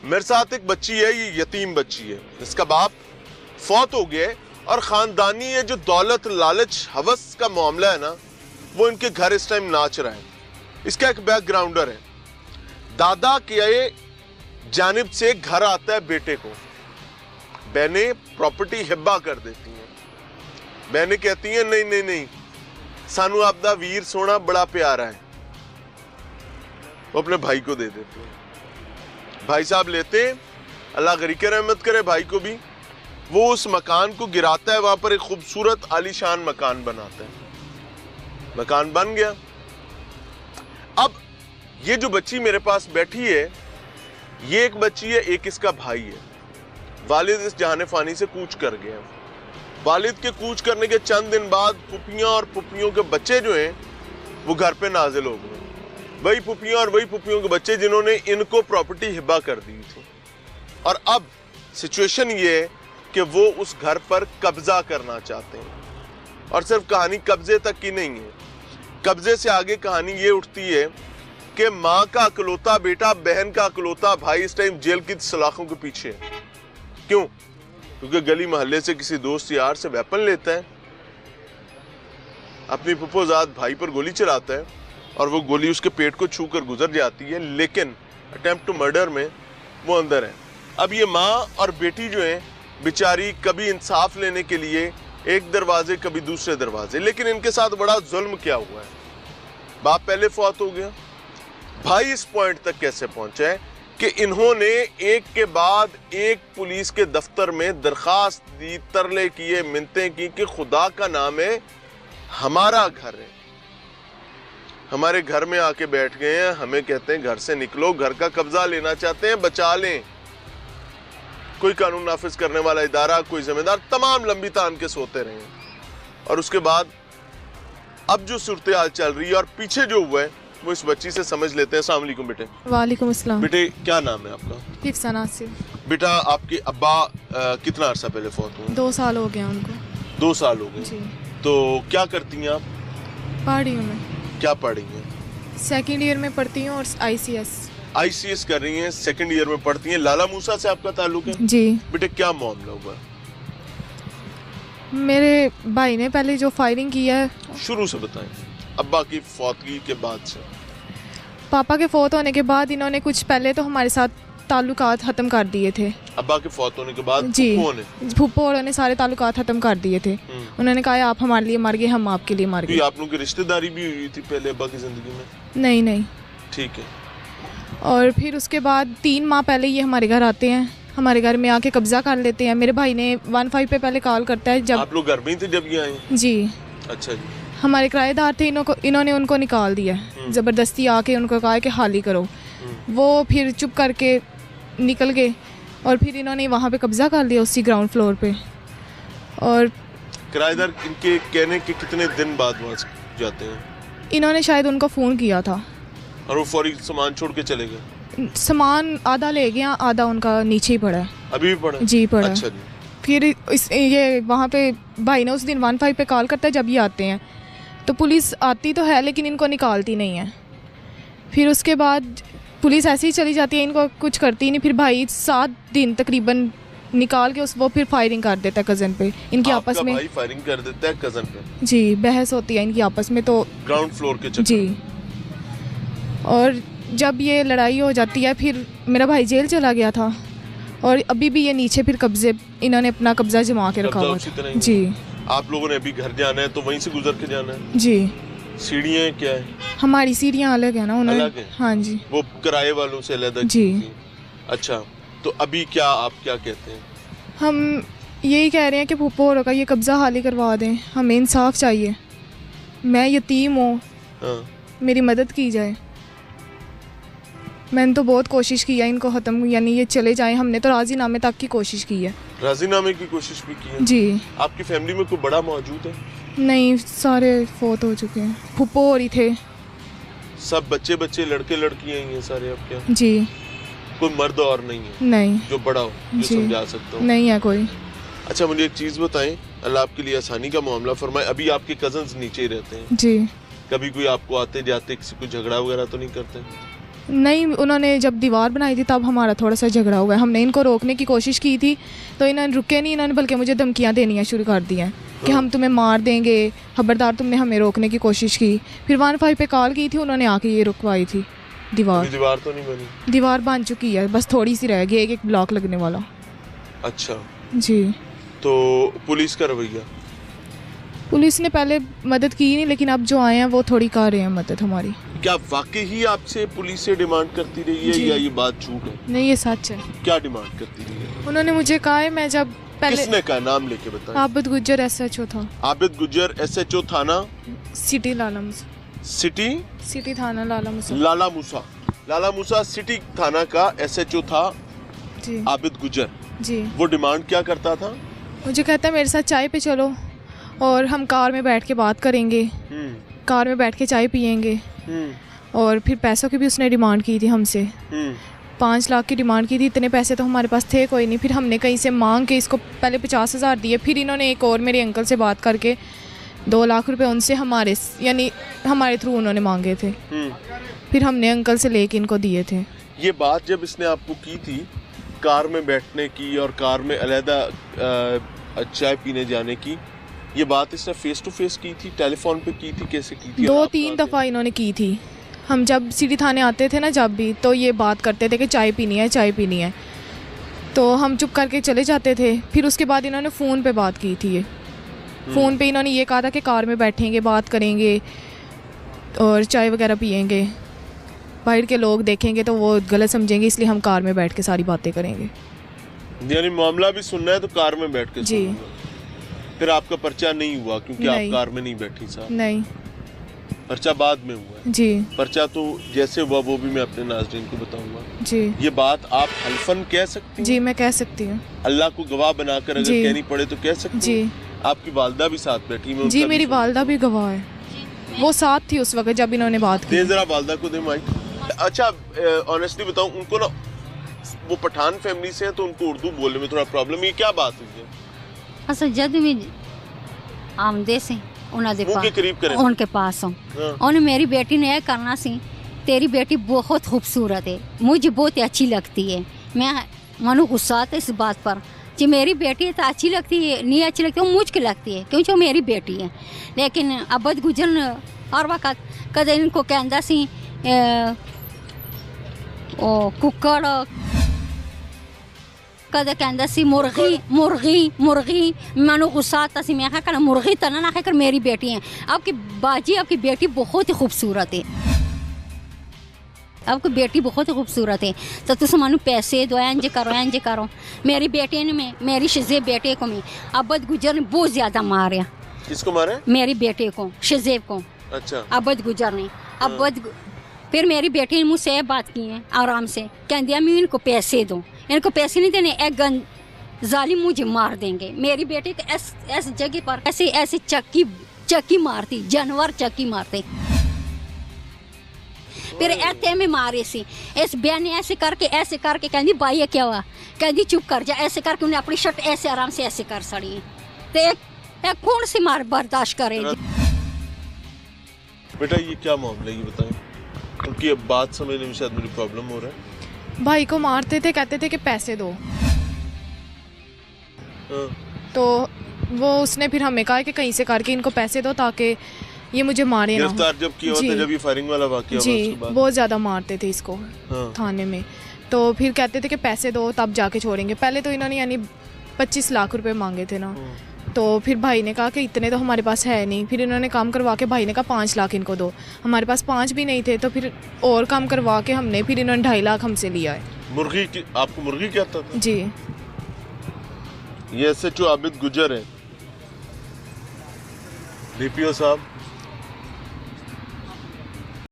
मेरे साथ एक बच्ची है, ये यतीम बच्ची है, इसका बाप फौत हो गया है और खानदानी ये जो दौलत लालच हवस का मामला है ना, वो इनके घर इस टाइम नाच रहा है। इसका एक बैकग्राउंडर है, दादा के जानिब से घर आता है बेटे को, बहनें प्रॉपर्टी हिब्बा कर देती हैं। बहनें कहती हैं नहीं नहीं नहीं, सानू आपदा वीर सोना बड़ा प्यारा है, वो अपने भाई को दे देते हैं। भाई साहब लेते हैं, अल्लाह गरीक रहमत करे भाई को भी, वो उस मकान को गिराता है, वहां पर एक खूबसूरत आलीशान मकान बनाता है। मकान बन गया। अब ये जो बच्ची मेरे पास बैठी है, ये एक बच्ची है, एक इसका भाई है। वालिद इस जहाने फानी से कूच कर गए। वालिद के कूच करने के चंद दिन बाद पुपियां और पुपियों के बच्चे जो हैं वो घर पे नाजिल हो गए। वही पुपियां और वही पुपियों के बच्चे जिन्होंने इनको प्रॉपर्टी हिब्बा कर दी थी। और अब सिचुएशन ये है कि वो उस घर पर कब्जा करना चाहते हैं। और सिर्फ कहानी कब्जे तक की नहीं है, कब्जे से आगे कहानी ये उठती है कि माँ का अकलौता बेटा, बहन का अकलौता भाई इस टाइम जेल की सलाखों के पीछे है। क्यों? क्योंकि गली मोहल्ले से किसी दोस्त यार से वेपन लेता है, अपनी फुफोजाद भाई पर गोली चलाता है और वो गोली उसके पेट को छू कर गुजर जाती है, लेकिन अटेम्प्ट टू मर्डर में वो अंदर है। अब ये माँ और बेटी जो है बेचारी, कभी इंसाफ लेने के लिए एक दरवाजे कभी दूसरे दरवाजे, लेकिन इनके साथ बड़ा जुल्म क्या हुआ है। बाप पहले फौत हो गया, भाई इस पॉइंट तक कैसे पहुंचा है कि इन्होंने एक के बाद एक पुलिस के दफ्तर में दरखास्त दी, तरले किए, मिन्नतें की कि खुदा का नाम है, हमारा घर है, हमारे घर में आके बैठ गए हैं, हमें कहते हैं घर से निकलो, घर का कब्जा लेना चाहते हैं, बचा लें। कोई कानून नाफिज करने वाला इदारा, कोई जिम्मेदार, तमाम लंबी तान के सोते रहे। और उसके बाद अब जो सूरत हाल चल रही है और पीछे जो हुआ है वो इस बच्ची से समझ लेते हैं। अस्सलाम वालेकुम बेटे। वालेकुम अस्सलाम। बेटे क्या नाम है आपका? हिफ्सा नासिर। बेटा आपके अब्बा कितना अरसा पहले फौत हुए? 2 साल हो गया उनको। 2 साल हो गए जी। तो क्या करती हैं आप? पढ़ रही हूँ मैं। क्या पढ़ रही हैं? 2nd ईयर में पढ़ती हूँ और ICS कर रही हैं, 2nd ईयर में पढ़ती हैं। लाला मूसा से आपका ताल्लुक है? जी। बेटे क्या मामला हुआ? मेरे भाई ने पहले जो फायरिंग की है, शुरू से बताएं, अब्बा की फौतगी के बाद से। पापा के फौत होने के बाद इन्होंने कुछ पहले तो हमारे साथ ताल्लुकात ख़त्म कर दिए थे। अब्बा के फौत होने के बाद जी, फूफो ने सारे ताल्लुकात ख़त्म कर दिए थे। उन्होंने कहा आप हमारे लिए मर गए, हम आपके लिए मर गए। आप लोगों की रिश्तेदारी भी हुई थी पहले अब्बा की ज़िंदगी में? नहीं नहीं। ठीक है। और फिर उसके बाद 3 माह पहले ये हमारे घर आते हैं, हमारे घर में आके कब्जा कर लेते हैं। मेरे भाई ने 15 पे पहले कॉल करता है जब आप लोग घर में थे जब ये आए? जी। अच्छा जी। हमारे किराएदार थे, इन्होंने उनको निकाल दिया, ज़बरदस्ती आके उनको कहा कि खाली करो। वो फिर चुप करके निकल गए और फिर इन्होंने वहाँ पे कब्जा कर लिया उसी ग्राउंड फ्लोर पे। और किराएदार इनके कहने के कितने दिन बाद वहाँ जाते हैं? इन्होंने शायद उनको फ़ोन किया था और वो फौरी सामान छोड़ के चले गए। सामान आधा ले गया, आधा उनका नीचे ही पड़ा है। अभी भी पड़ा? जी पड़ा। अच्छा जी। फिर ये वहाँ पे भाई ने उस दिन 15 पे कॉल करता है जब ये आते हैं, तो पुलिस आती तो है लेकिन इनको निकालती नहीं है। फिर उसके बाद पुलिस ऐसे ही चली जाती है, इनको कुछ करती नहीं। फिर भाई 7 दिन तकरीबन निकाल के वो फिर फायरिंग कर देता है कज़न पे। इनकी आपस में भाई फायरिंग कर देता है कज़न पे? जी, बहस होती है इनकी आपस में, तो ग्राउंड फ्लोर के चक्कर। जी। और जब ये लड़ाई हो जाती है फिर मेरा भाई जेल चला गया था और अभी भी ये नीचे फिर कब्जे, इन्होंने अपना कब्जा जमा के रखा हुआ है। जी। आप लोगों ने अभी घर जाना है तो वहीं से गुजर के जाना है? जी। सीढ़ियाँ क्या है? हमारी सीढ़ियाँ अलग है ना, उन्होंने अलग है? हाँ जी। वो किराए वालों से अलग? जी। अच्छा, तो अभी क्या आप क्या कहते हैं? हम यही कह रहे हैं कि फूफो का ये कब्जा खाली करवा दें, हमें इंसाफ चाहिए। मैं यतीम हूँ, मेरी मदद की जाए। मैंने तो बहुत कोशिश की है इनको ख़त्म, यानी ये चले जाएं। हमने तो राजीनामे तक की कोशिश की है। राजीनामे की कोशिश भी की है? जी। आपकी फैमिली में कोई बड़ा मौजूद है? नहीं, सारे फौत हो चुके हैं। फूफो हो रही थे। सब बच्चे बच्चे लड़के लड़कियां ही हैं सारे आपके? जी। कोई मर्द और नहीं है? नहीं। जो बड़ा हो, जो समझा सकता हो? नहीं है कोई। अच्छा, मुझे एक चीज़ बताएं, अल्लाह आपके लिए आसानी का मामला फरमाए। अभी आपके कजन्स नीचे ही रहते हैं? जी। कभी कोई आपको आते जाते किसी को झगड़ा वगैरह तो नहीं करते? नहीं, उन्होंने जब दीवार बनाई थी तब हमारा थोड़ा सा झगड़ा हुआ है। हमने इनको रोकने की कोशिश की थी तो इन्होंने रुके नहीं, इन्होंने बल्कि मुझे धमकियाँ देनी शुरू कर दी हैं कि हम तुम्हें मार देंगे, खबरदार तुमने हमें रोकने की कोशिश की। फिर 15 पे कॉल की थी, उन्होंने आके ये रुकवाई थी दीवार। दीवार तो नहीं बनी? दीवार बन चुकी है, बस थोड़ी सी रह गई, एक ब्लॉक लगने वाला। अच्छा जी। तो पुलिस का रवैया? पुलिस ने पहले मदद की नहीं, लेकिन अब जो आए हैं वो थोड़ी कर रहे हैं मदद हमारी। क्या वाकई ही आपसे पुलिस से डिमांड करती रही है या ये बात झूठ है? नहीं, ये सच है। क्या डिमांड करती रही है? उन्होंने मुझे कहा है, मैं जब पहले किसने कहा? नाम लेके बताएं। आबिद गुज्जर SHO था। आबिद गुज्जर SHO थाना सिटी लाला मूसा। सिटी थाना लाला मूसा। लाला मूसा सिटी थाना का SHO था जी। आबिद गुज्जर जी। वो डिमांड क्या करता था? मुझे कहता है मेरे साथ चाय पे चलो और हम कार में बैठ के बात करेंगे, कार में बैठ के चाय पियेंगे। और फिर पैसों की भी उसने डिमांड की थी हमसे। 5 लाख की डिमांड की थी। इतने पैसे तो हमारे पास थे कोई नहीं। फिर हमने कहीं से मांग के इसको पहले 50,000 दिए। फिर इन्होंने एक और मेरे अंकल से बात करके 2 लाख रुपए उनसे हमारे थ्रू उन्होंने मांगे थे। फिर हमने अंकल से लेके इनको दिए थे। ये बात जब इसने आपको की थी कार में बैठने की और कार में अलहदा चाय पीने जाने की, ये बात इसने फेस टू फेस की थी, टेलीफोन पे की थी, कैसे की थी? 2-3 दफ़ा इन्होंने की थी। हम जब सिटी थाने आते थे ना, जब भी, तो ये बात करते थे कि चाय पीनी है। तो हम चुप करके चले जाते थे। फिर उसके बाद इन्होंने फ़ोन पे बात की थी। फ़ोन पे इन्होंने ये कहा था कि कार में बैठेंगे, बात करेंगे और चाय वगैरह पियेंगे। बाहर के लोग देखेंगे तो वो गलत समझेंगे, इसलिए हम कार में बैठ के सारी बातें करेंगे। यानी मामला भी सुनना है तो कार में बैठ के जी। फिर आपका पर्चा नहीं हुआ क्योंकि आप कार में नहीं बैठी साहब? नहीं, पर्चा बाद में हुआ है। जी। पर्चा तो जैसे हुआ वो भी मैं अपने नाज़रीन को बताऊंगा। जी। ये बात आप हल्फन कह सकती हैं? जी, मैं कह सकती हूँ। अल्लाह को गवाह बनाकर अगर कहनी पड़े तो कह सकती हैं? जी। आपकी वालदा भी साथ बैठी? मैं जी, मेरी वालदा भी गवाह है। वो साथ थी उस वक्त जब इन्होंने बात की। जरा वालदा को दे माइक। अच्छा, ऑनेस्टली बताऊं, उनको ना वो पठान फैमिली से है तो उनको उर्दू बोलने में थोड़ा प्रॉब्लम। ये क्या बात हुई है? असल जद भी आमदे से उनके पास हूँ। उन्हें मेरी बेटी ने करना सी, तेरी बेटी बहुत खूबसूरत है, मुझे बहुत अच्छी लगती है। मैं मनु गुस्सा आता इस बात पर कि मेरी बेटी तो अच्छी लगती है, नहीं अच्छी लगती, वो मुझको लगती है क्योंकि वो मेरी बेटी है। लेकिन अबद गुजर हर वक्त कदे इनको कहता सी कुक्कड़, कदे कहता सी मुर्गी। मैंने गुस्सा आता सी, मैं कहना मुर्गी तो ना कहकर मेरी बेटी है। आपकी बाजी, आपकी बेटी बहुत ही खूबसूरत है, आपकी बेटी बहुत ही खूबसूरत है, तो तुम मानो पैसे दो, इंज करो। मेरी बेटी ने मेरी शज़ेब बेटे को में अबद गुजर ने बहुत ज़्यादा मारा। किसको मारा? मेरी बेटे को, शज़ेब को। अच्छा। अबद गुजर ने फिर मेरी बेटी ने मुझसे बात की है आराम से, कह दिया मैं इनको पैसे दूँ, इनको पैसे नहीं देने, एक गन जालिम मुझे मार देंगे। मेरी बेटी को ऐसी जगह पर ऐसे चक्की मारती, जानवर चक्की मारते। फिर ऐसे में मारे सी, इस बहन ने ऐसे करके कहती भाई ये क्या हुआ, कहती चुप कर जा, ऐसे करके उन्हें अपनी शर्ट ऐसे आराम से ऐसे कर सड़ी। तो एक कौन सी मार बर्दाश्त करेगी? बेटा ये क्या मामला है ये बताएं, क्योंकि अब बात समझने में शायद मुझे प्रॉब्लम हो रहा है। भाई को मारते थे, कहते थे कि पैसे दो। तो वो उसने फिर हमें कहा कि कहीं से करके इनको पैसे दो ताकि ये मुझे मारे ना। गिरफ्तार जब किया होता, जब ये फायरिंग वाला वाकया हुआ, जी, बहुत ज़्यादा मारते थे इसको थाने में। तो फिर कहते थे कि पैसे दो तब जाके छोड़ेंगे। पहले तो इन्होंने यानी 25 लाख रुपए मांगे थे ना, तो फिर भाई ने कहा कि इतने तो हमारे पास है नहीं। फिर इन्होंने काम करवा के भाई ने कहा 5 लाख इनको दो, हमारे पास 5 भी नहीं थे। तो फिर और काम करवा के हमने फिर इन्होंने 2.5 लाख हमसे लिया है। आपको मुर्गी कहता था? जी। ये SHO आबिद गुजर है। DPO साहब